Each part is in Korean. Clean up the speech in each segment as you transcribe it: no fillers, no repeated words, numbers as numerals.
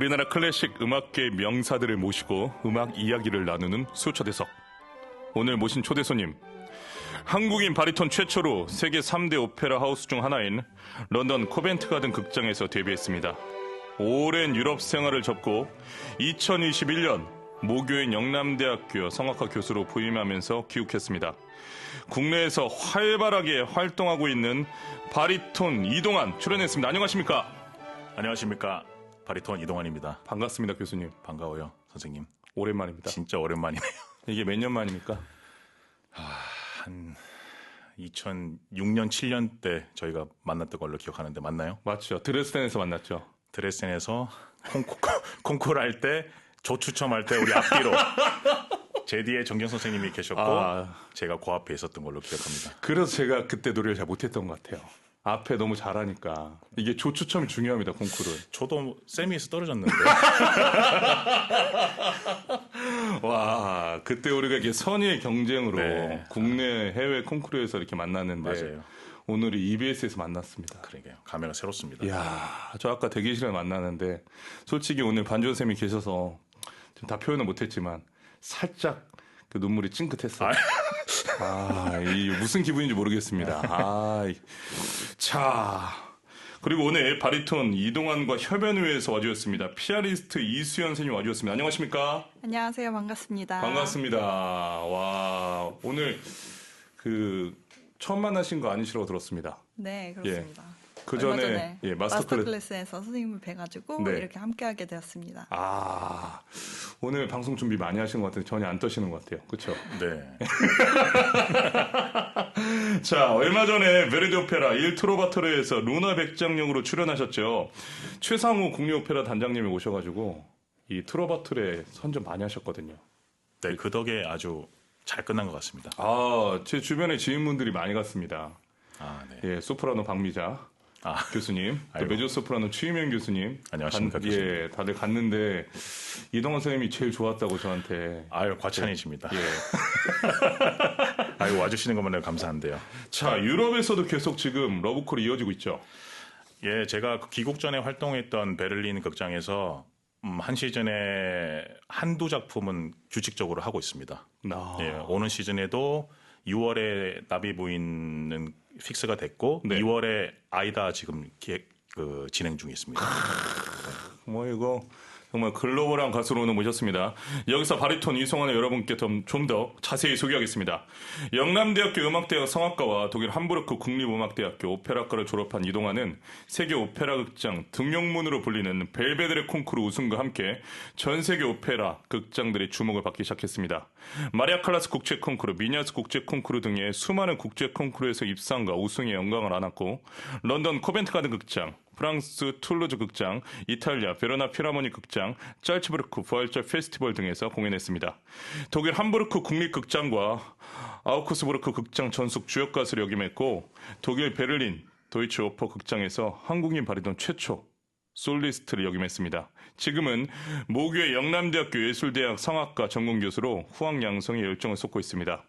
우리나라 클래식 음악계의 명사들을 모시고 음악 이야기를 나누는 수초대석. 오늘 모신 초대 손님, 한국인 바리톤 최초로 세계 3대 오페라 하우스 중 하나인 런던 코벤트 가든 극장에서 데뷔했습니다. 오랜 유럽 생활을 접고 2021년 모교인 영남대학교 성악학 교수로 부임하면서 귀국했습니다. 국내에서 활발하게 활동하고 있는 바리톤 이동환 출연했습니다. 안녕하십니까? 안녕하십니까? 바리톤 이동환입니다. 반갑습니다, 교수님. 반가워요, 선생님. 오랜만입니다. 진짜 오랜만이네요. 이게 몇 년 만입니까? 한 2006년, 7년 때 저희가 만났던 걸로 기억하는데 맞나요? 맞죠. 드레스덴에서 만났죠. 드레스덴에서 콩쿠르 할 때, 조추첨할 때 우리 앞뒤로 제 뒤에 정경 선생님이 계셨고 제가 그 앞에 있었던 걸로 기억합니다. 그래서 제가 그때 노래를 잘 못했던 것 같아요. 앞에 너무 잘하니까. 이게 조추첨이 중요합니다, 콩쿠르. 저도 세미에서 떨어졌는데. 와, 그때 우리가 이렇게 선의의 경쟁으로 네. 국내 해외 콩쿠르에서 이렇게 만났는데 맞아요. 오늘이 EBS에서 만났습니다. 그러게요. 감회가 새롭습니다. 이야, 저 아까 대기실에 만났는데 솔직히 오늘 반주호 쌤이 계셔서 좀 다 표현은 못했지만 살짝 그 눈물이 찡긋했어요. 이 무슨 기분인지 모르겠습니다. 자, 그리고 오늘 바리톤 이동환과 협연을 위해서 와주셨습니다. 피아니스트 이수연 선생님 와주셨습니다. 안녕하십니까? 안녕하세요. 반갑습니다. 반갑습니다. 와, 오늘 처음 만나신 거 아니시라고 들었습니다. 네, 그렇습니다. 그 얼마 전에 전에 마스터 클래스에서 선생님을 뵈가지고 네. 이렇게 함께하게 되었습니다. 오늘 방송 준비 많이 하신 것 같은데 전혀 안 떠시는 것 같아요. 그렇죠? 네. 자, 얼마 전에 베르디 오페라 일 트로바토르에서 루나 백장 역으로 출연하셨죠. 최상우 국립오페라 단장님이 오셔가지고 이 트로바토르에 선전 많이 하셨거든요. 네, 그 덕에 아주 잘 끝난 것 같습니다. 제 주변에 지인분들이 많이 갔습니다. 네. 예, 소프라노 박미자 교수님, 또 메조소프라노 최유명 교수님. 안녕하십니까, 교수님. 예, 다들 갔는데 이동환 선생님이 제일 좋았다고 저한테. 과찬이십니다. 예. 와주시는 것만 해도 감사한데요. 자, 유럽에서도 계속 지금 러브콜이 이어지고 있죠. 예, 제가 귀국 전에 활동했던 베를린 극장에서 한 시즌에 한두 작품은 규칙적으로 하고 있습니다. 예, 오는 시즌에도 6월에 나비 부인은 픽스가 됐고 네. 2월에 아이다 지금 진행 중에 있습니다. 이거 정말 글로벌한 가수로 오늘 모셨습니다. 여기서 바리톤 이송환을 여러분께 좀 더 자세히 소개하겠습니다. 영남대학교 음악대학 성악과와 독일 함부르크 국립음악대학교 오페라과를 졸업한 이동환은 세계 오페라 극장 등용문으로 불리는 벨베데레 콩쿠르 우승과 함께 전 세계 오페라 극장들의 주목을 받기 시작했습니다. 마리아 칼라스 국제 콩쿠르, 미냐스 국제 콩쿠르 등의 수많은 국제 콩쿠르에서 입상과 우승의 영광을 안았고 런던 코벤트 가든 극장, 프랑스 툴루즈 극장, 이탈리아 베로나 필하모니 극장, 짤츠부르크 부활절 페스티벌 등에서 공연했습니다. 독일 함부르크 국립극장과 아우크스부르크 극장 전속 주역 가수를 역임했고 독일 베를린 도이치 오퍼 극장에서 한국인 바리톤 최초 솔리스트를 역임했습니다. 지금은 모교의 영남대학교 예술대학 성악과 전공교수로 후학양성의 열정을 쏟고 있습니다.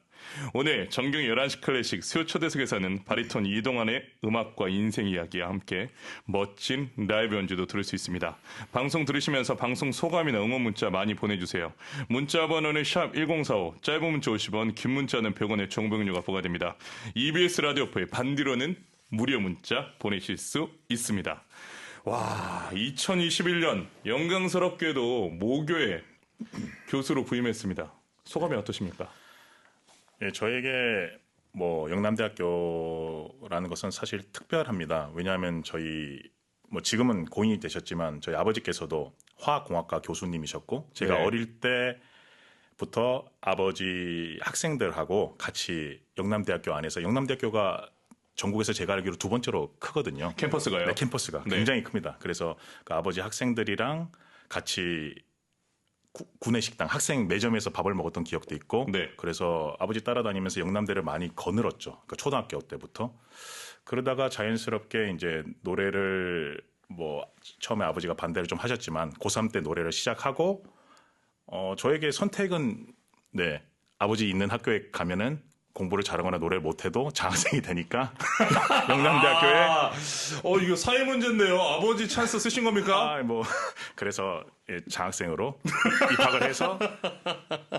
오늘 정경의 11시 클래식 수요초대석에서는 바리톤 이동환의 음악과 인생 이야기와 함께 멋진 라이브 연주도 들을 수 있습니다. 방송 들으시면서 방송 소감이나 응원 문자 많이 보내주세요. 문자 번호는 샵1045, 짧은 문자 50원, 긴 문자는 100원의 정보용료가 부과됩니다. EBS 라디오포의 반디로는 무료 문자 보내실 수 있습니다. 와, 2021년 영광스럽게도 모교의 교수로 부임했습니다. 소감이 어떠십니까? 예, 저에게 영남대학교라는 것은 사실 특별합니다. 왜냐하면 저희 지금은 고인이 되셨지만 저희 아버지께서도 화학공학과 교수님이셨고 제가 어릴 때부터 아버지 학생들하고 같이 영남대학교 안에서 영남대학교가 전국에서 제가 알기로 두 번째로 크거든요. 캠퍼스가요? 네, 캠퍼스가 굉장히 큽니다. 그래서 그 아버지 학생들이랑 같이 구내 식당 학생 매점에서 밥을 먹었던 기억도 있고 그래서 아버지 따라다니면서 영남대를 많이 거늘었죠. 그러니까 초등학교 때부터. 그러다가 자연스럽게 이제 노래를 처음에 아버지가 반대를 좀 하셨지만 고3 때 노래를 시작하고 저에게 선택은 아버지 있는 학교에 가면은 공부를 잘하거나 노래를 못해도 장학생이 되니까 영남대학교에 이거 사회 문제인데요. 아버지 찬스 쓰신 겁니까? 뭐 그래서 장학생으로 입학을 해서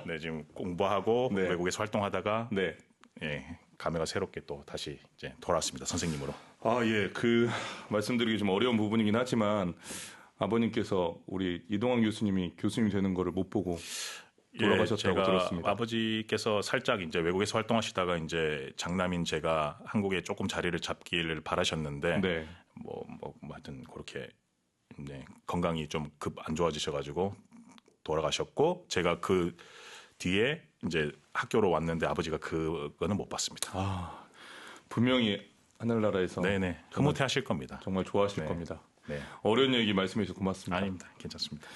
네, 지금 공부하고 네. 외국에서 활동하다가 네. 예, 감회가 새롭게 또 다시 이제 돌아왔습니다. 선생님으로. 예. 말씀드리기 좀 어려운 부분이긴 하지만 아버님께서 우리 이동환 교수님이 교수님 되는 거를 못 보고 돌아가셨다고 제가 들었습니다. 아버지께서 살짝 이제 외국에서 활동하시다가 이제 장남인 제가 한국에 조금 자리를 잡기를 바라셨는데 네. 뭐 하여튼 그렇게 네, 건강이 좀 급 안 좋아지셔가지고 돌아가셨고 제가 그 뒤에 이제 학교로 왔는데 아버지가 그거는 못 봤습니다. 분명히 하늘나라에서 네네 흐뭇해하실 겁니다. 정말 좋아하실 네. 겁니다. 네. 어려운 얘기 말씀해 주셔서 고맙습니다. 아닙니다. 괜찮습니다.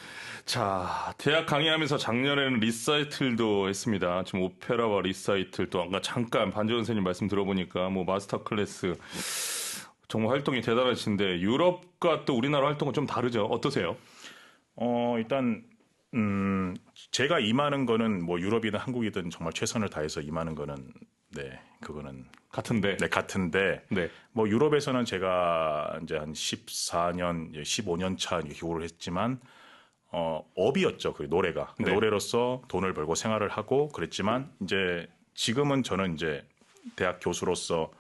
자, 대학 강의하면서 작년에는 리사이틀도 했습니다. 지금 오페라와 리사이틀 또 아까 잠깐 반지원 선생님 말씀 들어보니까 뭐 마스터 클래스 정말 활동이 대단하신데 유럽과 또 우리나라 활동은 좀 다르죠. 어떠세요? 일단 제가 임하는 거는 뭐 유럽이든 한국이든 정말 최선을 다해서 임하는 거는 네 그거는 같은데. 네 같은데 네. 뭐 유럽에서는 제가 이제 한 14년, 15년 차 교육을 했지만 업이었죠. 그 노래가 네. 노래로서 돈을 벌고 생활을 하고 그랬지만 이제 지금은 저는 이제 대학 교수로서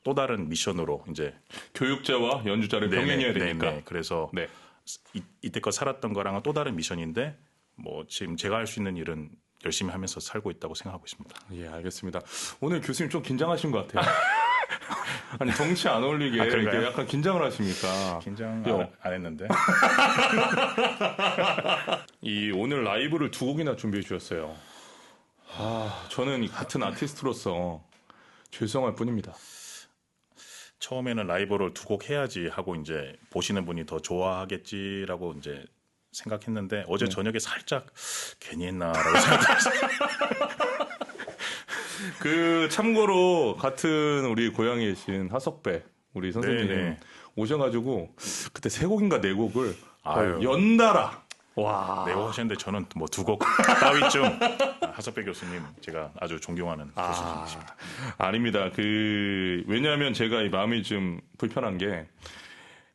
또 다른 미션으로 이제 교육자와 연주자를 병행해야 되니까. 네. 그래서 네. 이때껏 살았던 거랑은 또 다른 미션인데 뭐 지금 제가 할 수 있는 일은 열심히 하면서 살고 있다고 생각하고 있습니다. 예, 알겠습니다. 오늘 교수님 좀 긴장하신 것 같아요. 아니, 정치 안 어울리게 그런가요? 이렇게 약간 긴장을 하십니까? 긴장 안 했는데. 오늘 라이브를 2곡이나 준비해 주셨어요. 저는 이 같은 아티스트로서 죄송할 뿐입니다. 처음에는 라이브를 2곡 해야지 하고 이제 보시는 분이 더 좋아하겠지라고 이제 생각했는데 어제 저녁에 살짝 괜히 했나라고 생각했어요. 참고로 같은 우리 고향에 계신 하석배 우리 선생님 네네. 오셔가지고 그때 3곡인가 4곡을 아유. 연달아 와. 내고 하셨는데 저는 뭐 2곡 따위쯤 하석배 교수님 제가 아주 존경하는 교수님이십니다. 아닙니다. 왜냐하면 제가 이 마음이 좀 불편한 게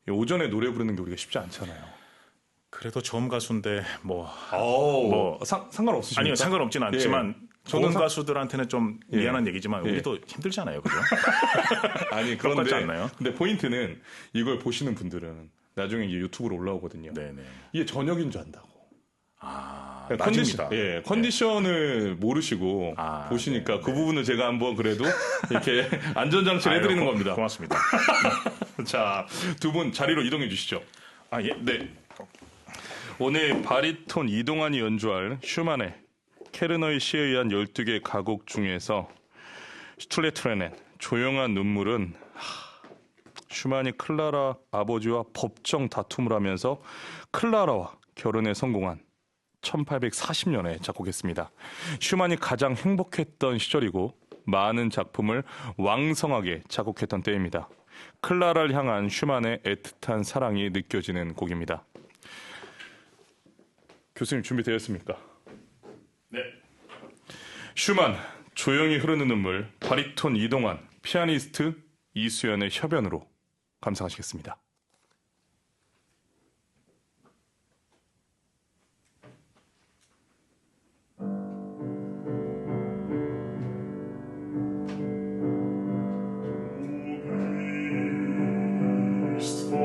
오전에 노래 부르는 게 우리가 쉽지 않잖아요. 그래도 저음 가수인데 상관없으십니까? 아니요 상관없진 않지만 저는 저음 가수들한테는 좀 미안한 얘기지만 우리도 힘들잖아요, 그죠? 아니 똑같지 그런데 않나요? 근데 포인트는 이걸 보시는 분들은 나중에 이제 유튜브로 올라오거든요. 네네. 이게 저녁인 줄 안다고. 낮입니다. 컨디션을 모르시고 보시니까 그 부분을 제가 한번 그래도 이렇게 안전장치를 해드리는 겁니다. 고맙습니다. 자, 2분 자리로 이동해 주시죠. 예. 네. 오늘 바리톤 이동환이 연주할 슈만의 케르너의 시에 의한 12개 가곡 중에서 슈툴레트레넨 조용한 눈물은 슈만이 클라라 아버지와 법정 다툼을 하면서 클라라와 결혼에 성공한 1840년에 작곡했습니다. 슈만이 가장 행복했던 시절이고 많은 작품을 왕성하게 작곡했던 때입니다. 클라라를 향한 슈만의 애틋한 사랑이 느껴지는 곡입니다. 교수님 준비되었습니까? 네. 슈만, 조용히 흐르는 눈물, 바리톤 이동환, 피아니스트 이수연의 협연으로 감상하시겠습니다. Wanderst du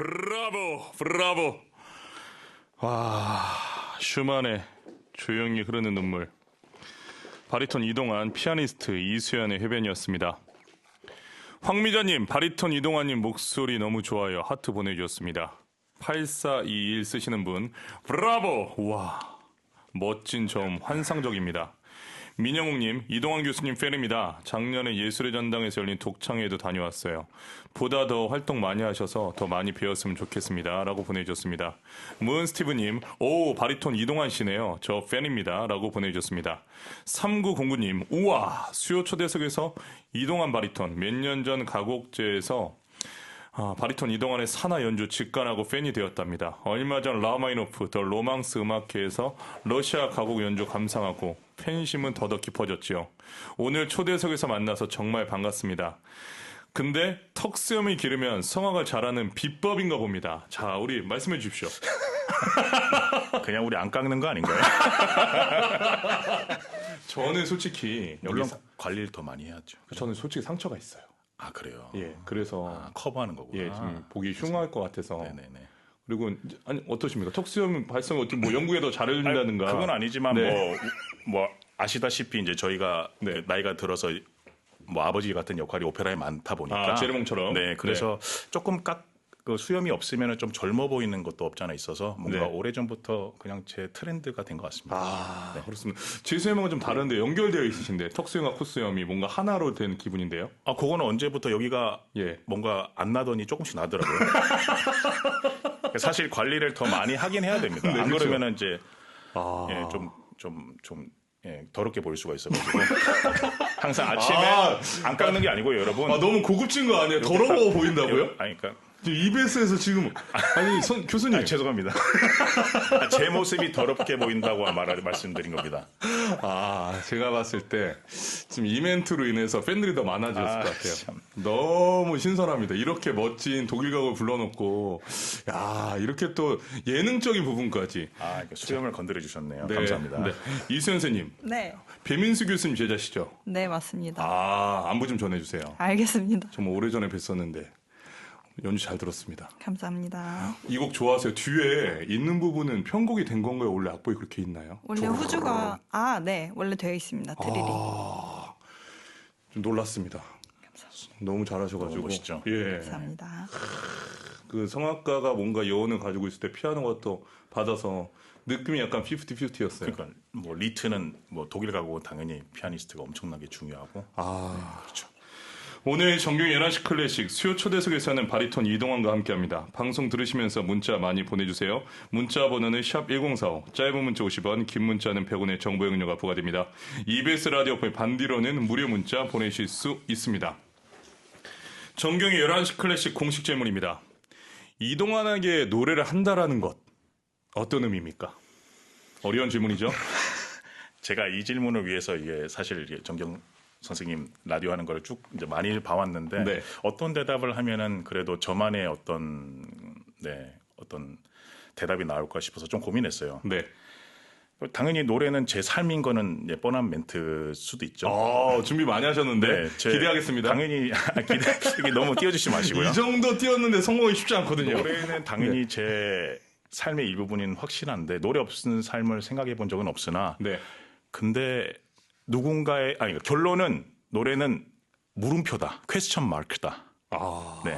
브라보, 브라보. 와, 슈만의 조용히 흐르는 눈물. 바리톤 이동환, 피아니스트 이수연의 해변이었습니다. 황미자님, 바리톤 이동환님 목소리 너무 좋아요. 하트 보내주셨습니다. 8421 쓰시는 분, 브라보! 와, 멋진 점 환상적입니다. 민영욱님, 이동환 교수님 팬입니다. 작년에 예술의 전당에서 열린 독창회에도 다녀왔어요. 보다 더 활동 많이 하셔서 더 많이 배웠으면 좋겠습니다. 라고 보내주셨습니다. 문스티브님, 오, 바리톤 이동환 씨네요. 저 팬입니다. 라고 보내주셨습니다. 3909님, 우와, 수요 초대석에서 이동환 바리톤 몇 년 전 가곡제에서 바리톤 이동환의 산하 연주 직관하고 팬이 되었답니다. 얼마 전 라마니노프 더 로망스 음악회에서 러시아 가곡 연주 감상하고 팬심은 더더 깊어졌지요. 오늘 초대석에서 만나서 정말 반갑습니다. 근데 턱수염이 기르면 성악을 잘하는 비법인가 봅니다. 자, 우리 말씀해 주십시오. 그냥 우리 안 깎는 거 아닌가요? 저는 솔직히 물론 관리를 더 많이 해야죠. 저는 솔직히 상처가 있어요. 아, 그래요? 예, 그래서 커버하는 거구나. 예, 좀 보기 흉할 것 같아서. 네네네. 그리고 아니 어떠십니까? 턱수염 발성이 어떻게 뭐 연구에 더 잘해준다든가. 그건 아니지만 네. 뭐 아시다시피 이제 저희가 네. 나이가 들어서 뭐 아버지 같은 역할이 오페라에 많다 보니까 제르몽처럼. 네, 그래서 조금 그 수염이 없으면 좀 젊어 보이는 것도 없잖아 있어서 뭔가 네. 오래전부터 그냥 제 트렌드가 된 것 같습니다. 네. 그렇습니다. 제 수염은 좀 다른데 연결되어 있으신데 턱수염과 콧수염이 뭔가 하나로 된 기분인데요. 아, 그거는 언제부터 여기가 예. 뭔가 안 나더니 조금씩 나더라고요. 사실 관리를 더 많이 하긴 해야 됩니다. 네, 안 그렇죠. 그러면은 이제 아. 예, 더럽게 보일 수가 있어가지고 항상 아침에 안 깎는 게 아니고요, 여러분. 너무 고급진 거 아니에요? 더러워 보인다고요? 아니, 그러니까 EBS에서 지금 아니 교수님 죄송합니다. 제 모습이 더럽게 보인다고 말씀드린 겁니다. 제가 봤을 때 지금 이 멘트로 인해서 팬들이 더 많아졌을 것 같아요. 참. 너무 신선합니다. 이렇게 멋진 독일 가곡을 불러놓고 야 이렇게 또 예능적인 부분까지. 수염을 건드려 주셨네요. 네, 감사합니다. 네. 이수연 선생님, 네. 배민수 교수님 제자시죠? 네, 맞습니다. 안부 좀 전해주세요. 알겠습니다. 정말 오래전에 뵀었는데 연주 잘 들었습니다. 감사합니다. 이 곡 좋아하세요. 뒤에 있는 부분은 편곡이 된 건가요? 원래 악보에 그렇게 있나요? 원래 후주가 네, 원래 되어 있습니다. 드릴이. 좀 놀랐습니다. 너무 잘하셔가지고. 너무 멋있죠. 예. 감사합니다. 그 성악가가 뭔가 여운을 가지고 있을 때 피아노가 또 받아서 느낌이 약간 50-50였어요. 그러니까 뭐 리트는 뭐 독일 가고 당연히 피아니스트가 엄청나게 중요하고. 그렇죠. 오늘 정경 11시 클래식 수요 초대석에서는 바리톤 이동환과 함께합니다. 방송 들으시면서 문자 많이 보내주세요. 문자 번호는 샵1045, 짧은 문자 50원, 긴 문자는 100원의 정보 용료가 부과됩니다. EBS 라디오 폰 반디로는 무료 문자 보내실 수 있습니다. 정경의 11시 클래식 공식 질문입니다. 이동환에게 노래를 한다라는 것 어떤 의미입니까? 어려운 질문이죠? 제가 이 질문을 위해서 이게 사실 정경 선생님 라디오 하는 걸 쭉 이제 많이 봐왔는데 네. 어떤 대답을 하면은 그래도 저만의 어떤 대답이 나올까 싶어서 좀 고민했어요. 네. 당연히 노래는 제 삶인 거는 이제 뻔한 멘트일 수도 있죠. 준비 많이 하셨는데 기대하겠습니다. 당연히 이게 너무 띄워주지 마시고요. 이 정도 띄웠는데 성공이 쉽지 않거든요. 노래는 당연히 제 삶의 일부분인 확실한데 노래 없는 삶을 생각해 본 적은 없으나 네. 근데 결론은 노래는 물음표다. 퀘스천 마크다. 아. 네.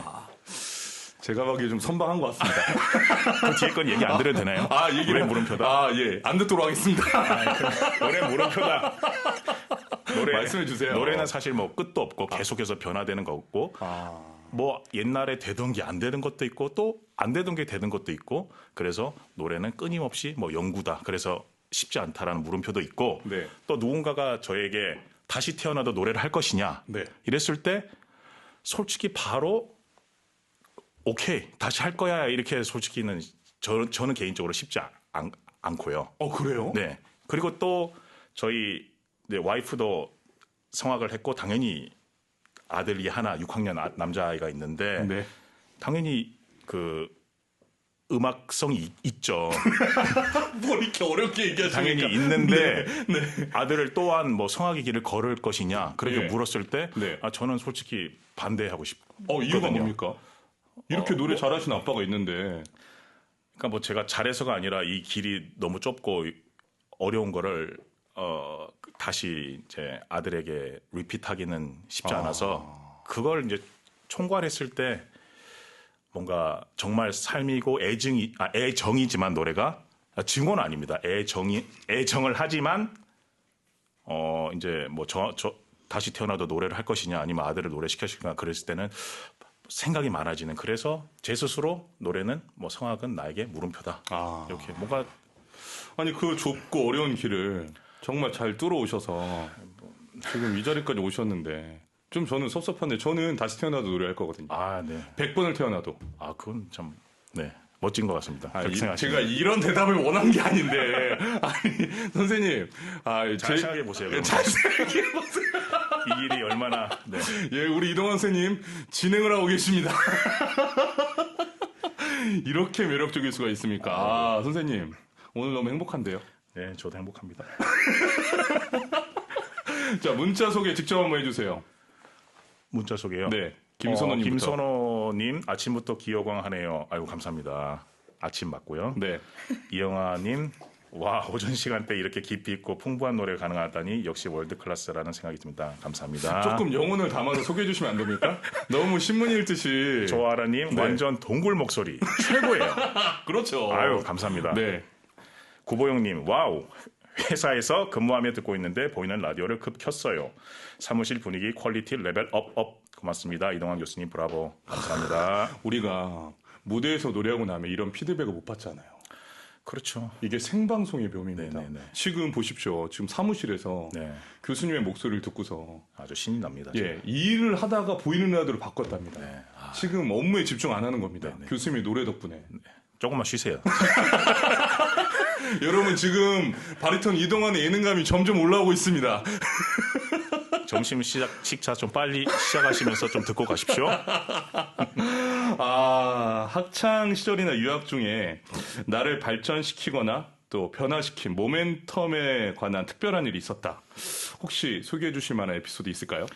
제가 보기에 좀 선방한 것 같습니다. 그 뒤에 건 얘기 안 드려도 되나요? 얘기를. 노래 물음표다. 예. 안 듣도록 하겠습니다. 노래 물음표다. 말씀해 주세요. 노래는 사실 뭐 끝도 없고 계속해서 변화되는 거 없고 뭐 옛날에 되던 게 안 되는 것도 있고 또 안 되던 게 되는 것도 있고 그래서 노래는 끊임없이 뭐 연구다. 그래서 쉽지 않다라는 물음표도 있고 네. 또 누군가가 저에게 다시 태어나도 노래를 할 것이냐 네. 이랬을 때 솔직히 바로 오케이 다시 할 거야 이렇게 솔직히는 저는 개인적으로 쉽지 않고요. 그래요? 네. 그리고 또 저희 와이프도 성악을 했고 당연히 아들이 하나 6학년 남자아이가 있는데 네. 당연히 그 음악성이 있죠. 뭘 이렇게 어렵게 얘기하십니까? 당연히 있는데 아들을 또한 뭐 성악의 길을 걸을 것이냐 그렇게 네. 물었을 때 네. 저는 솔직히 반대하고 싶거든요. 이유가 뭡니까? 이렇게 노래 잘하시는 아빠가 있는데. 그러니까 뭐 제가 잘해서가 아니라 이 길이 너무 좁고 어려운 거를 다시 제 아들에게 리핏하기는 쉽지 않아서 그걸 이제 총괄했을 때 뭔가 정말 삶이고 애정이지만 노래가 증오는 아닙니다. 애정을 하지만 이제 뭐 저 다시 태어나도 노래를 할 것이냐 아니면 아들을 노래 시켜줄까 그랬을 때는 생각이 많아지는. 그래서 제 스스로 노래는 뭐 성악은 나에게 물음표다. 이렇게 뭔가 아니 그 좁고 어려운 길을 정말 잘 뚫어오셔서 지금 이 자리까지 오셨는데 좀 저는 섭섭한데 저는 다시 태어나도 노래할 거거든요. 네. 100번을 태어나도. 그건 참 멋진 것 같습니다. 제가 이런 대답을 원한 게 아닌데 아니 선생님 잘 생각해 보세요. 잘 생각해 보세요. 이 일이 얼마나 예, 우리 이동환 선생님 진행을 하고 계십니다. 이렇게 매력적일 수가 있습니까? 선생님 오늘 너무 행복한데요. 네, 저도 행복합니다. 자, 문자 소개 직접 한번 해주세요. 문자 소개요. 네, 김선호님부터. 김선호님 아침부터 기어광하네요. 아이고 감사합니다. 아침 맞고요. 네. 이영아님 와 오전 시간대 이렇게 깊이 있고 풍부한 노래 가능하다니 역시 월드 클래스라는 생각이 듭니다. 감사합니다. 조금 영혼을 담아서 소개해 주시면 안 됩니까? 너무 신문 읽듯이. 조아라님 완전 동굴 목소리 최고예요. 그렇죠. 아유 감사합니다. 네. 구보영님 와우 회사에서 근무하며 듣고 있는데 보이는 라디오를 급 켰어요. 사무실 분위기 퀄리티 레벨 업 고맙습니다. 이동환 교수님 브라보 감사합니다. 우리가 무대에서 노래하고 나면 이런 피드백을 못 받잖아요. 그렇죠. 이게 생방송의 묘미입니다. 네네네. 지금 보십시오. 지금 사무실에서 교수님의 목소리를 듣고서 아주 신이 납니다. 예, 이 일을 하다가 보이는 라디오로 바꿨답니다. 지금 업무에 집중 안 하는 겁니다. 교수님의 노래 덕분에. 조금만 쉬세요. 여러분 지금 바리톤 이동환의 예능감이 점점 올라오고 있습니다. 점심 식사 좀 빨리 시작하시면서 좀 듣고 가십시오. 학창 시절이나 유학 중에 나를 발전시키거나 또 변화시킨 모멘텀에 관한 특별한 일이 있었다. 혹시 소개해 주실 만한 에피소드 있을까요?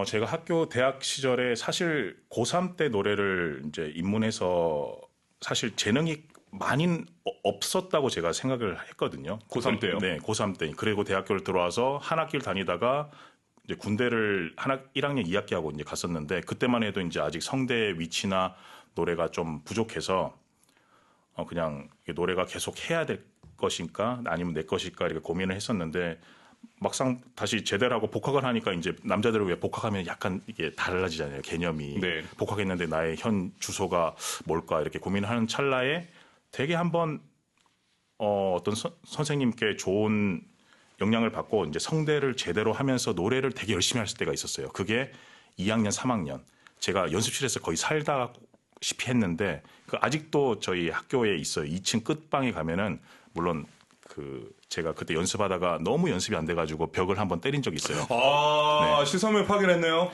제가 대학 시절에 사실 고3 때 노래를 이제 입문해서 사실 재능이 많이 없었다고 제가 생각을 했거든요. 고3 때요? 네, 고3 때. 그리고 대학교를 들어와서 한 학기를 다니다가 이제 군대를 1학년 2학기하고 이제 갔었는데 그때만 해도 이제 아직 성대의 위치나 노래가 좀 부족해서 그냥 노래가 계속 해야 될 것인가 아니면 내 것일까 이렇게 고민을 했었는데 막상 다시 제대로 하고 복학을 하니까 이제 남자들은 왜 복학하면 약간 이게 달라지잖아요. 개념이. 네. 복학했는데 나의 현 주소가 뭘까 이렇게 고민하는 찰나에 되게 한번 어떤 선생님께 좋은 영향을 받고 이제 성대를 제대로 하면서 노래를 되게 열심히 할 때가 있었어요. 그게 2학년, 3학년. 제가 연습실에서 거의 살다시피 했는데 아직도 저희 학교에 있어요. 2층 끝방에 가면은 물론 제가 그때 연습하다가 너무 연습이 안 돼가지고 벽을 한번 때린 적이 있어요. 시선을 파괴했네요.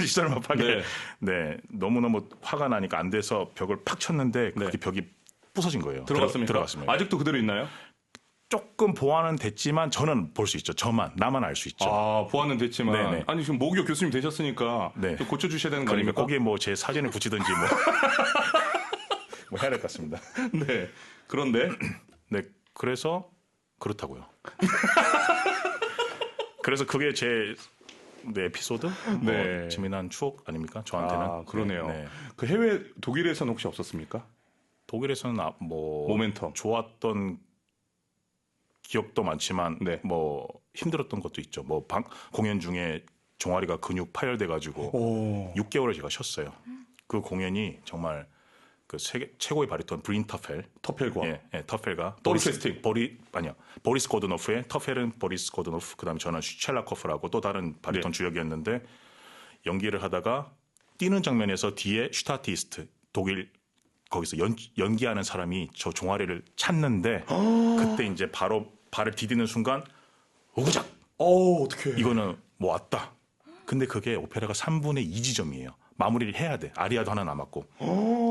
시선을 파괴. 네, 너무너무 화가 나니까 안 돼서 벽을 팍 쳤는데 그게 벽이 부서진 거예요. 들어갔습니까? 아직도 그대로 있나요? 조금 보완은 됐지만 저는 볼 수 있죠. 나만 알 수 있죠. 보완은 됐지만 네네. 아니 지금 모교 교수님 되셨으니까 좀 고쳐주셔야 되는 거 그러니까 아닙니까? 거기에 뭐 제 사진을 붙이든지 뭐 해야 될 것 같습니다. 네. 그런데 네, 그래서 그렇다고요. 그래서 그게 제 에피소드? 재미난 추억 아닙니까? 저한테는. 그러네요. 네. 그 해외 독일에서는 혹시 없었습니까? 독일에서는 모멘텀 좋았던 기억도 많지만 뭐 힘들었던 것도 있죠. 뭐 공연 중에 종아리가 근육 파열돼 가지고 6개월을 제가 쉬었어요. 그 공연이 정말 그 세계 최고의 바리톤 브린 터펠과 터펠과 보리스 고드노프의 터펠은 보리스 고드노프 그다음에 저는 슈첼라코프라고 또 다른 바리톤 주역이었는데 연기를 하다가 뛰는 장면에서 뒤에 슈타티스트 독일 거기서 연기하는 사람이 저 종아리를 찾는데 그때 이제 바로 발을 디디는 순간 오그작 어떡해. 이거는 뭐 왔다. 근데 그게 오페라가 3분의 2 지점이에요. 마무리를 해야 돼. 아리아도 하나 남았고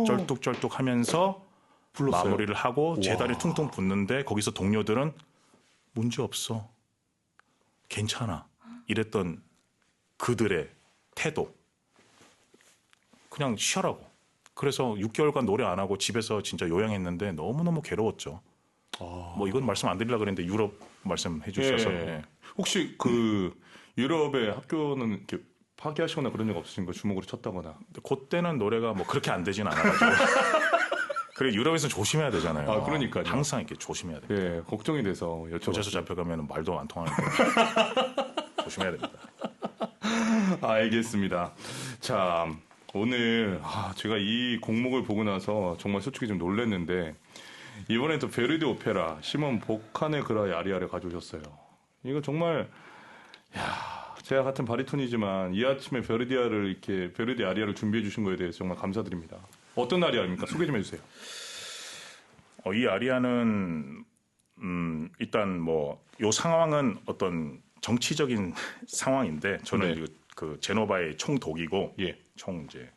쩔뚝쩔뚝 하면서 불렀어요. 마무리를 하고 제다리 퉁퉁 붙는데 거기서 동료들은 문제 없어. 괜찮아. 이랬던 그들의 태도. 그냥 쉬어라고. 그래서 6개월간 노래 안 하고 집에서 진짜 요양했는데 너무너무 괴로웠죠. 뭐 이건 말씀 안 드리려고 그랬는데 유럽 말씀해 주셔서. 예. 혹시 그 유럽의 학교는 이렇게 파기하시거나 그런 적 없으신 거 주먹으로 쳤다거나? 그때는 노래가 뭐 그렇게 안 되진 않아가지고. 그래 유럽에서 조심해야 되잖아요. 아, 그러니까요. 항상 이렇게 조심해야 돼요. 예, 걱정이 돼서 여쭤봤어요. 교차소 잡혀가면 말도 안 통하는데 조심해야 됩니다. 알겠습니다. 자, 오늘 제가 이 곡목을 보고 나서 정말 솔직히 좀 놀랐는데 이번에 또 베르디 오페라 시몬 보카네그라의 아리아를 가져오셨어요. 이거 정말 제가 같은 바리톤이지만 이 아침에 베르디 아리아를 준비해 주신 거에 대해서 정말 감사드립니다. 어떤 아리아입니까? 소개 좀 해주세요. 이 아리아는 일단 뭐 요 상황은 어떤 정치적인 상황인데 저는 네. 그 제노바의 총독이고 예. 총 이제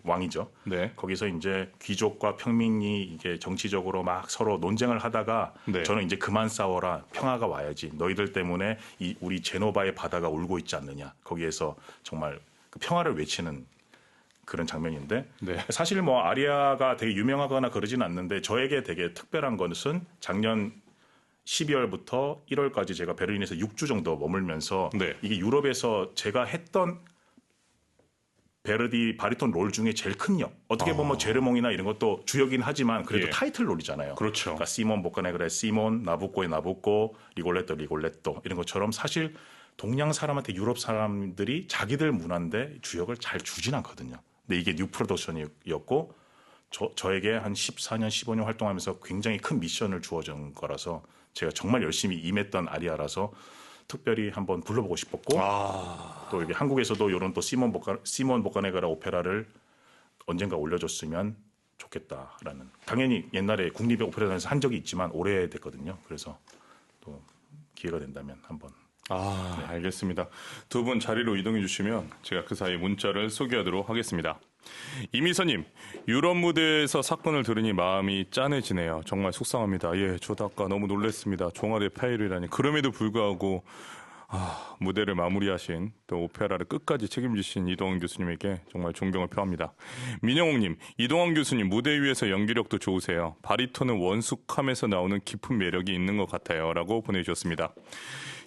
왕이죠. 네. 거기서 이제 귀족과 평민이 이게 정치적으로 막 서로 논쟁을 하다가 네. 저는 이제 그만 싸워라. 평화가 와야지. 너희들 때문에 우리 제노바의 바다가 울고 있지 않느냐. 거기에서 정말 그 평화를 외치는 그런 장면인데 네. 사실 뭐 아리아가 되게 유명하거나 그러진 않는데 저에게 되게 특별한 것은 작년 12월부터 1월까지 제가 베를린에서 6주 정도 머물면서 네. 이게 유럽에서 제가 했던 베르디 바리톤 롤 중에 제일 큰 역. 어떻게 보면 제르몽이나 이런 것도 주역이긴 하지만 그래도 예. 타이틀 롤이잖아요. 그렇죠. 그러니까 시몬 보카네그라의 시몬, 나부코의 나부코, 리골레토 이런 것처럼 사실 동양 사람한테 유럽 사람들이 자기들 문화인데 주역을 잘 주진 않거든요. 근데 이게 뉴 프로덕션이었고 저에게 한 14년, 15년 활동하면서 굉장히 큰 미션을 주어진 거라서 제가 정말 열심히 임했던 아리아라서 특별히 한번 불러보고 싶었고 또 이게 한국에서도 이런 또 시몬 보카네그라 오페라를 언젠가 올려줬으면 좋겠다라는 당연히 옛날에 국립의 오페라단에서 한 적이 있지만 오래됐거든요. 그래서 또 기회가 된다면 한번 알겠습니다. 두 분 자리로 이동해 주시면 제가 그 사이 문자를 소개하도록 하겠습니다. 이미서님, 유럽 무대에서 사건을 들으니 마음이 짠해지네요. 정말 속상합니다. 예, 저도 아까 너무 놀랐습니다. 종아리 파일이라니. 그럼에도 불구하고 무대를 마무리하신 또 오페라를 끝까지 책임지신 이동환 교수님에게 정말 존경을 표합니다. 민영옥님, 이동환 교수님 무대 위에서 연기력도 좋으세요. 바리톤은 원숙함에서 나오는 깊은 매력이 있는 것 같아요. 라고 보내주셨습니다.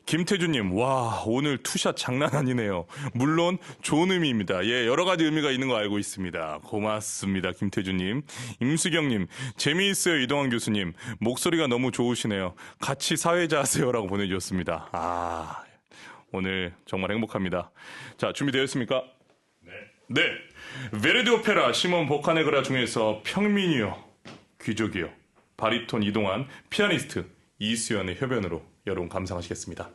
김태주님, 와, 오늘 투샷 장난 아니네요. 물론 좋은 의미입니다. 예, 여러 가지 의미가 있는 거 알고 있습니다. 고맙습니다, 김태주님. 임수경님, 재미있어요, 이동환 교수님. 목소리가 너무 좋으시네요. 같이 사회자 하세요라고 보내주셨습니다. 오늘 정말 행복합니다. 자, 준비되었습니까? 네. 베르디 오페라 시몬 보카네그라 중에서 평민이요, 귀족이요, 바리톤 이동환, 피아니스트 이수연의 협연으로 여러분 감상하시겠습니다.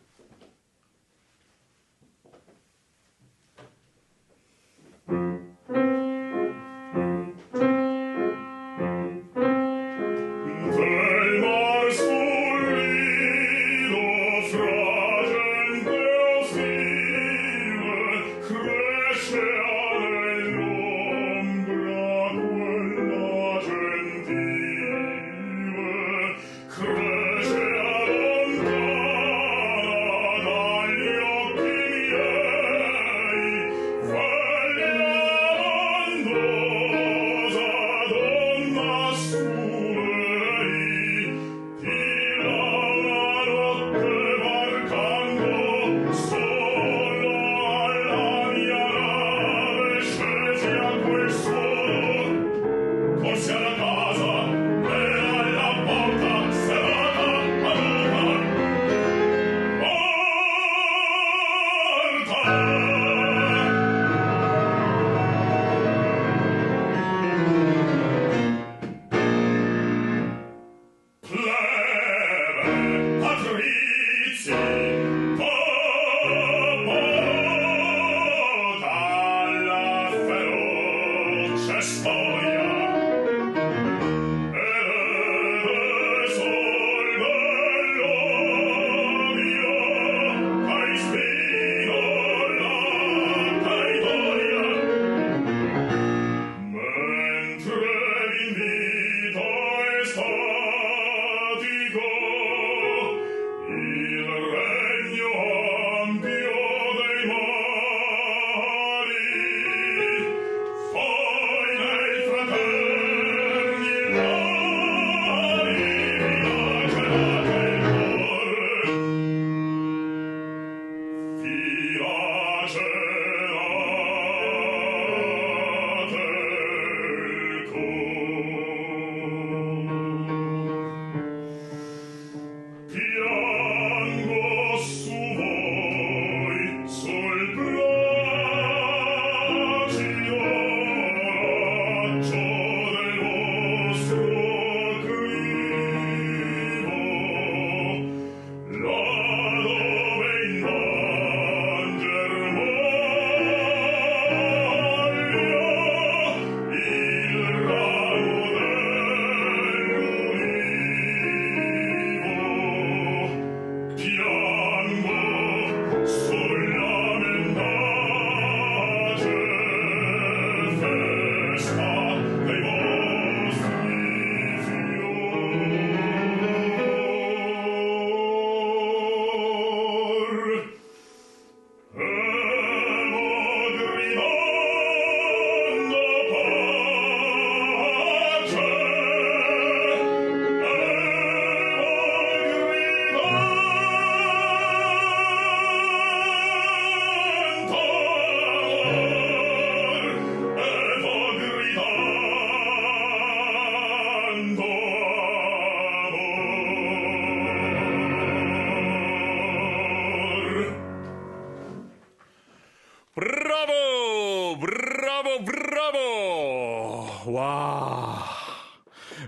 와.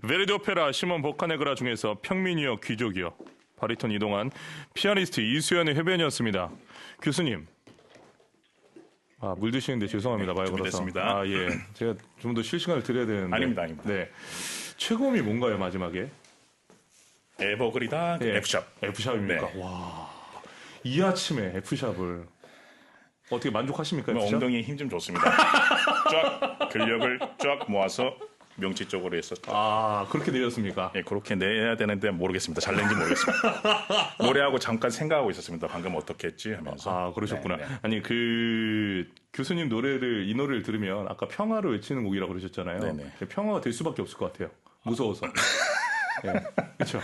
베르디 오페라 시몬 보카네그라 중에서 평민이여 귀족이여. 바리톤 이동환, 피아니스트 이수연의 해변이었습니다. 교수님. 물 드시는데 죄송합니다. 말 걸어서. 준비됐습니다. 예. 제가 좀 더 쉴 시간을 드려야 되는데. 아닙니다. 네. 최고음이 뭔가요, 마지막에? 에버그리다 예. F샵. F샵입니까? 네. 와. 이 아침에 F샵을 어떻게 만족하십니까? F샵? 엉덩이에 힘 좀 줬습니다. 쫙 근력을 쫙 모아서 명치 쪽으로 해서 그렇게 내렸습니까? 예, 그렇게 내야 되는데 모르겠습니다. 잘 낸지 모르겠습니다. 노래하고 잠깐 생각하고 있었습니다. 방금 어떻게 했지 하면서. 그러셨구나. 네. 아니, 교수님 이 노래를 들으면 아까 평화를 외치는 곡이라고 그러셨잖아요. 네네. 평화가 될 수밖에 없을 것 같아요. 무서워서. 예. 그렇죠.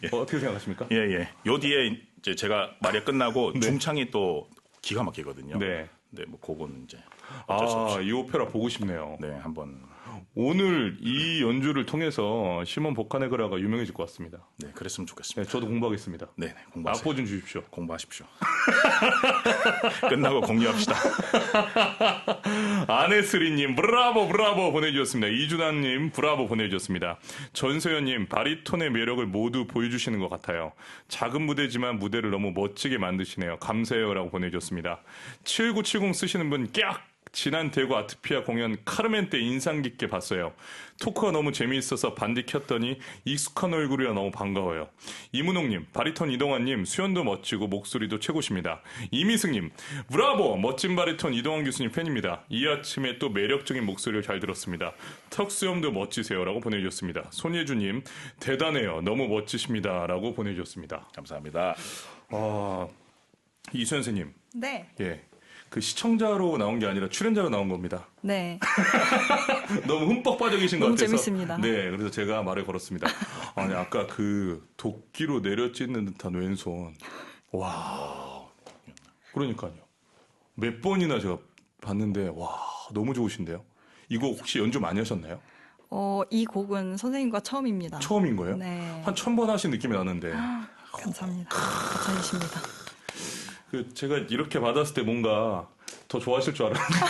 예. 어떻게 생각하십니까? 예. 요 뒤에 이제 제가 말이 끝나고 네. 중창이 또 기가 막히거든요. 네. 네, 뭐 그건 이제 어쩔 수 없이. 이 오페라 보고 싶네요. 네, 한번. 오늘 이 연주를 통해서 시몬 보카네그라가 유명해질 것 같습니다. 네, 그랬으면 좋겠습니다. 네, 저도 공부하겠습니다. 네, 공부하세요. 악보 좀 주십시오. 공부하십시오. 끝나고 공유합시다. 아네스리님 브라보 보내주셨습니다. 이준환님 브라보 보내주셨습니다. 전소연님 바리톤의 매력을 모두 보여주시는 것 같아요. 작은 무대지만 무대를 너무 멋지게 만드시네요. 감사해요라고 보내주셨습니다. 7970 쓰시는 분 깍! 지난 대구 아트피아 공연 카르멘 때 인상 깊게 봤어요. 토크가 너무 재미있어서 반디 켰더니 익숙한 얼굴이라 너무 반가워요. 이문홍님, 바리톤 이동환님, 수연도 멋지고 목소리도 최고십니다. 이미승님, 브라보! 멋진 바리톤 이동환 교수님 팬입니다. 이 아침에 또 매력적인 목소리를 잘 들었습니다. 턱수염도 멋지세요. 라고 보내주셨습니다. 손예주님, 대단해요. 너무 멋지십니다. 라고 보내주셨습니다. 감사합니다. 이수연 선생님. 네. 예. 그 시청자로 나온 게 아니라 출연자로 나온 겁니다. 네. 너무 흠뻑 빠져 계신 것 너무 같아서. 재밌습니다. 네, 그래서 제가 말을 걸었습니다. 아니, 아까 그 도끼로 내려찢는 듯한 왼손. 와. 그러니까요. 몇 번이나 제가 봤는데, 와, 너무 좋으신데요? 이 곡 혹시 연주 많이 하셨나요? 이 곡은 선생님과 처음입니다. 처음인 거예요? 네. 한 1000번 하신 느낌이 나는데. 감사합니다. 감사하십니다. 제가 이렇게 받았을 때 뭔가 더 좋아하실 줄 알았는데.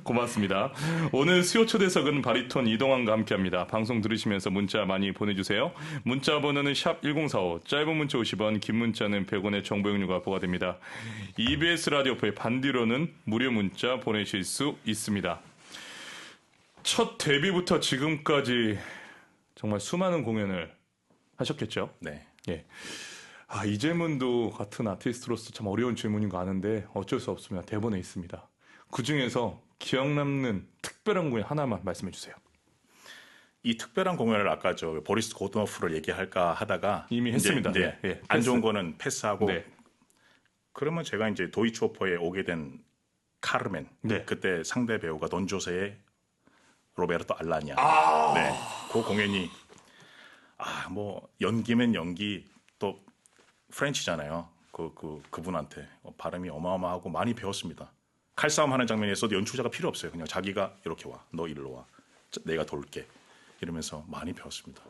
고맙습니다. 오늘 수요 초대석은 바리톤 이동환과 함께합니다. 방송 들으시면서 문자 많이 보내주세요. 문자 번호는 샵 1045, 짧은 문자 50원, 긴 문자는 100원의 정보 용료가 부과됩니다. EBS 라디오프의 반디로는 무료 문자 보내실 수 있습니다. 첫 데뷔부터 지금까지 정말 수많은 공연을 하셨겠죠? 네. 예. 이 질문도 같은 아티스트로서 참 어려운 질문인 거 아는데 어쩔 수 없습니다. 대본에 있습니다. 그중에서 기억 남는 특별한 공연 하나만 말씀해 주세요. 이 특별한 공연을 아까 보리스 고드노프를 얘기할까 하다가 이미 했습니다. 이제 네. 안 좋은 거는 패스하고 네. 그러면 제가 이제 도이치 오퍼에 오게 된 카르멘 네. 그때 상대 배우가 돈조세의 로베르토 알라냐. 네. 그 공연이 뭐 연기면 연기 또 프렌치잖아요. 그분한테 발음이 어마어마하고 많이 배웠습니다. 칼싸움 하는 장면에서도 연출자가 필요 없어요. 그냥 자기가 이렇게 와. 너 일로 와. 내가 돌게. 이러면서 많이 배웠습니다.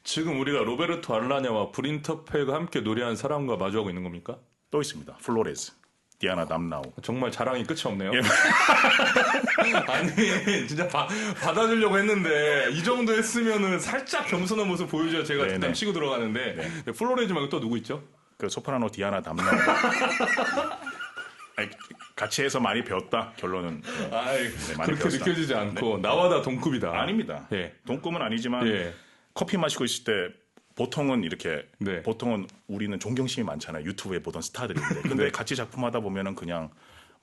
지금 우리가 로베르토 알라냐와 브린터펠과 함께 노래한 사람과 마주하고 있는 겁니까? 또 있습니다. 플로레즈, 디아나 남나우. 정말 자랑이 끝이 없네요. 예. 아니 진짜 받아주려고 했는데 이 정도 했으면은 살짝 겸손한 모습 보여줘야 제가 네네. 일단 치고 들어가는데 네. 플로레즈 말고 또 누구 있죠? 그 소프라노 디아나 남나우. 아니, 같이 해서 많이 배웠다. 결론은 아이, 많이 그렇게 배웠다. 느껴지지 않고 나와 다 동급이다. 아닙니다. 예. 동급은 아니지만 예. 커피 마시고 있을 때 보통은 이렇게 네. 보통은 우리는 존경심이 많잖아요. 유튜브에 보던 스타들인데 근데 네. 같이 작품하다 보면은 그냥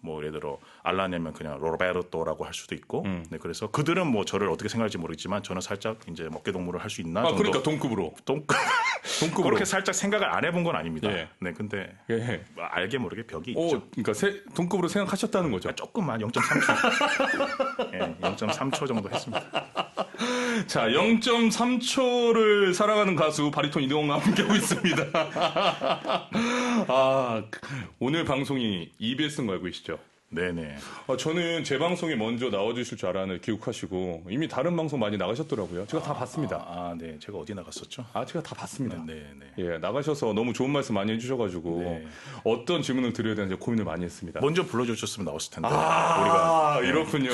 뭐 예를 들어 알라냐면 그냥 로베르토라고 할 수도 있고 네, 그래서 그들은 뭐 저를 어떻게 생각할지 모르겠지만 저는 살짝 이제 먹개 동무를 할 수 있나 정도 그러니까 동급으로. 동급으로 그렇게 살짝 생각을 안 해본 건 아닙니다. 예. 네, 근데 예. 알게 모르게 벽이 오, 있죠. 그러니까 동급으로 생각하셨다는 거죠. 조금만 0.3초, 예, 0.3초 정도 했습니다. 자, 0.3초를 살아가는 가수 바리톤 이동환과 함께하고 있습니다. 오늘 방송이 EBS인 거 알고 계시죠? 네네. 저는 제 방송에 먼저 나와주실 줄 알았는데 기억하시고 이미 다른 방송 많이 나가셨더라고요. 제가 다 봤습니다. 네. 제가 어디 나갔었죠? 제가 다 봤습니다. 네네. 예, 나가셔서 너무 좋은 말씀 많이 해주셔가지고 네. 어떤 질문을 드려야 되는지 고민을 많이 했습니다. 먼저 불러주셨으면 나왔을 텐데. 우리가 이렇게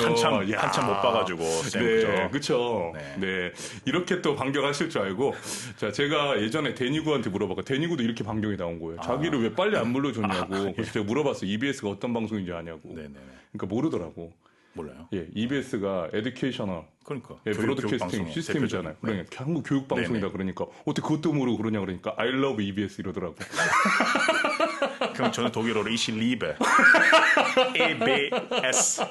한참 못 봐가지고. 네, 그렇죠. 네. 네, 이렇게 또 반격하실 줄 알고 자, 제가 예전에 데니구한테 물어봤고 데니구도 이렇게 반격이 나온 거예요. 자기를 왜 빨리 안 불러줬냐고. 그래서 제가 물어봤어요. EBS가 어떤 방송인지 아냐고. 네네. 그러니까 모르더라고. 몰라요. 예, EBS가 에듀케이셔널 그러니까. 브로드캐스팅 교육방송 시스템이잖아요. 대표적인. 그러니까 한국 교육 방송이다 네네. 그러니까 어떻게 그것도 모르고 그러냐 그러니까 I love EBS 이러더라고. 그럼 저는 독일어로 이시 리베. EBS.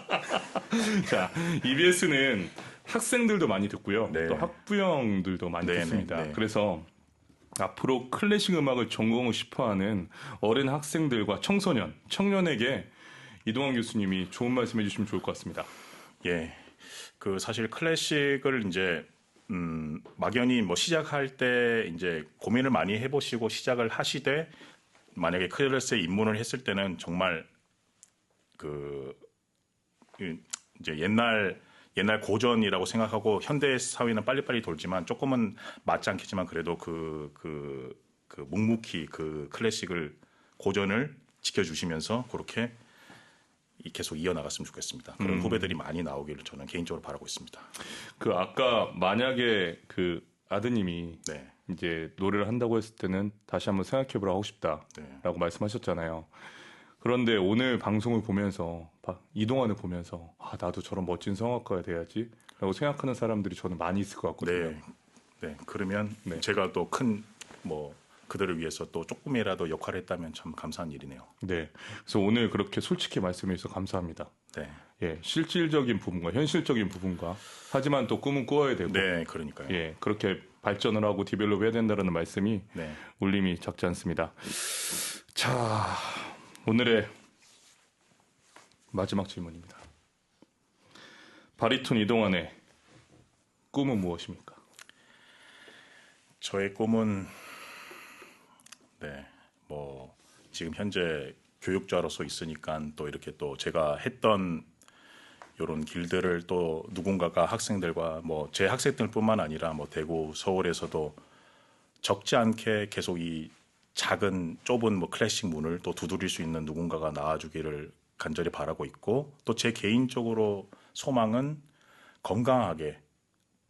자, EBS는 학생들도 많이 듣고요. 네. 또 학부형들도 많이 네네, 듣습니다. 네. 그래서 앞으로 클래식 음악을 전공하고 싶어하는 어린 학생들과 청소년, 청년에게 이동환 교수님이 좋은 말씀 해주시면 좋을 것 같습니다. 예. 그 사실 클래식을 이제 막연히 뭐 시작할 때 이제 고민을 많이 해보시고 시작을 하시되 만약에 클래스에 입문을 했을 때는 정말 그 이제 옛날 고전이라고 생각하고 현대 사회는 빨리빨리 돌지만 조금은 맞지 않겠지만 그래도 그 묵묵히 그 클래식을 고전을 지켜주시면서 그렇게 계속 이어나갔으면 좋겠습니다. 그런 후배들이 많이 나오기를 저는 개인적으로 바라고 있습니다. 그 아까 만약에 그 아드님이 네. 이제 노래를 한다고 했을 때는 다시 한번 생각해보라 하고 싶다라고 네. 말씀하셨잖아요. 그런데 오늘 방송을 보면서 이동환을 보면서 나도 저런 멋진 성악가가 돼야지라고 생각하는 사람들이 저는 많이 있을 것 같거든요. 네. 네. 그러면 네. 제가 또 큰 그들을 위해서 또 조금이라도 역할을 했다면 참 감사한 일이네요. 네. 그래서 오늘 그렇게 솔직히 말씀해 주셔서 감사합니다. 네. 예, 실질적인 부분과 현실적인 부분과 하지만 또 꿈은 꾸어야 되고 네, 그러니까요. 예, 그렇게 발전을 하고 디벨롭 해야 된다는 말씀이 네. 울림이 작지 않습니다. 자, 오늘의 마지막 질문입니다. 바리톤 이동환의 꿈은 무엇입니까? 저의 꿈은 지금 현재 교육자로서 있으니까 또 이렇게 또 제가 했던 이런 길들을 또 누군가가 학생들과 제 학생들뿐만 아니라 대구, 서울에서도 적지 않게 계속 이 작은 좁은 클래식 문을 또 두드릴 수 있는 누군가가 나와주기를 간절히 바라고 있고 또 제 개인적으로 소망은 건강하게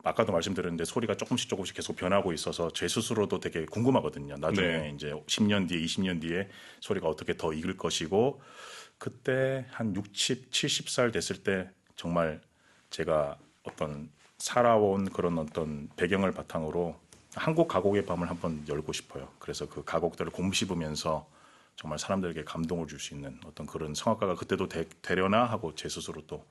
아까도 말씀드렸는데 소리가 조금씩 계속 변하고 있어서 제 스스로도 되게 궁금하거든요. 나중에 네. 이제 10년 뒤에 20년 뒤에 소리가 어떻게 더 익을 것이고 그때 한 60, 70살 됐을 때 정말 제가 어떤 살아온 그런 어떤 배경을 바탕으로 한국 가곡의 밤을 한번 열고 싶어요. 그래서 그 가곡들을 곰씹으면서 정말 사람들에게 감동을 줄 수 있는 어떤 그런 성악가가 그때도 되려나 하고 제 스스로 또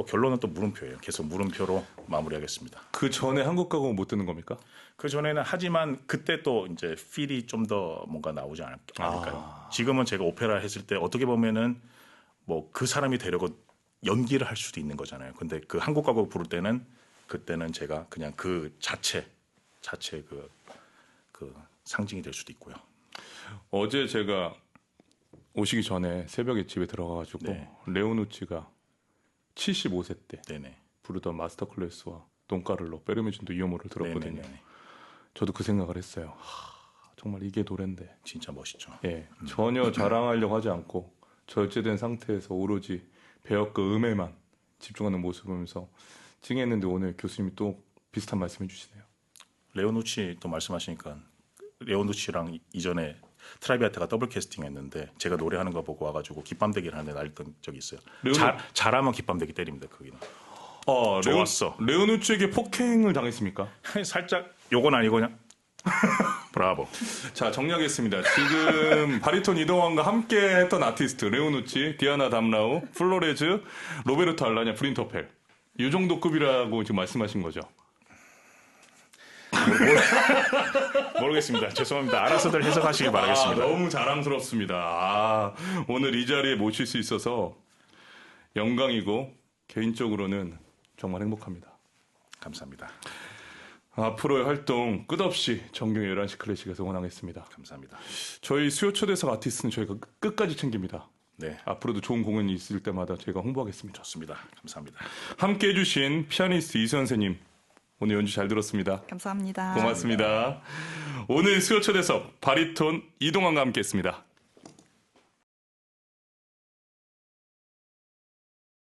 결론은 또 물음표예요. 계속 물음표로 마무리하겠습니다. 그 전에 한국 가곡 못 듣는 겁니까? 그 전에는 하지만 그때 또 이제 필이 좀 더 뭔가 나오지 않을까요? 지금은 제가 오페라 했을 때 어떻게 보면은 그 사람이 되려고 연기를 할 수도 있는 거잖아요. 근데 그 한국 가곡 부를 때는 그때는 제가 그냥 그 자체 그 상징이 될 수도 있고요. 어제 제가 오시기 전에 새벽에 집에 들어가가지고 네. 레오누치가 75세 때 네네. 부르던 마스터 클래스와 돈까를로 페르미준도 이오모를 들었거든요. 네네네. 저도 그 생각을 했어요. 정말 이게 노래인데. 진짜 멋있죠. 예, 전혀 자랑하려고 하지 않고 절제된 상태에서 오로지 배역과 음에만 집중하는 모습을 보면서 찡했는데 오늘 교수님이 또 비슷한 말씀 해주시네요. 레오누치 또 말씀하시니까 레오누치랑 이전에 트라비아타가 더블 캐스팅했는데 제가 노래하는 거 보고 와가지고 깃밤대기를 하는데 날렸던 적이 있어요. 잘하면 깃밤대기 때립니다. 거기는. 좋았어. 레오누치에게 폭행을 당했습니까? 살짝 요건 아니고 그냥 브라보. 자, 정리하겠습니다. 지금 바리톤 이동환과 함께 했던 아티스트 레오누치, 디아나 담라우, 플로레즈, 로베르토 알라냐, 브린터펠 이 정도 급이라고 지금 말씀하신 거죠? 모르겠습니다. 죄송합니다. 알아서들 해석하시길 바라겠습니다. 너무 자랑스럽습니다. 오늘 이 자리에 모실 수 있어서 영광이고 개인적으로는 정말 행복합니다. 감사합니다. 앞으로의 활동 끝없이 정경 11시 클래식에서 응원하겠습니다. 감사합니다. 저희 수요 초대석 아티스트는 저희가 끝까지 챙깁니다. 네. 앞으로도 좋은 공연이 있을 때마다 저희가 홍보하겠습니다. 좋습니다. 감사합니다. 함께 해주신 피아니스트 이수연 선생님, 오늘 연주 잘 들었습니다. 감사합니다. 고맙습니다. 오늘 수요초대석 바리톤 이동환과 함께했습니다.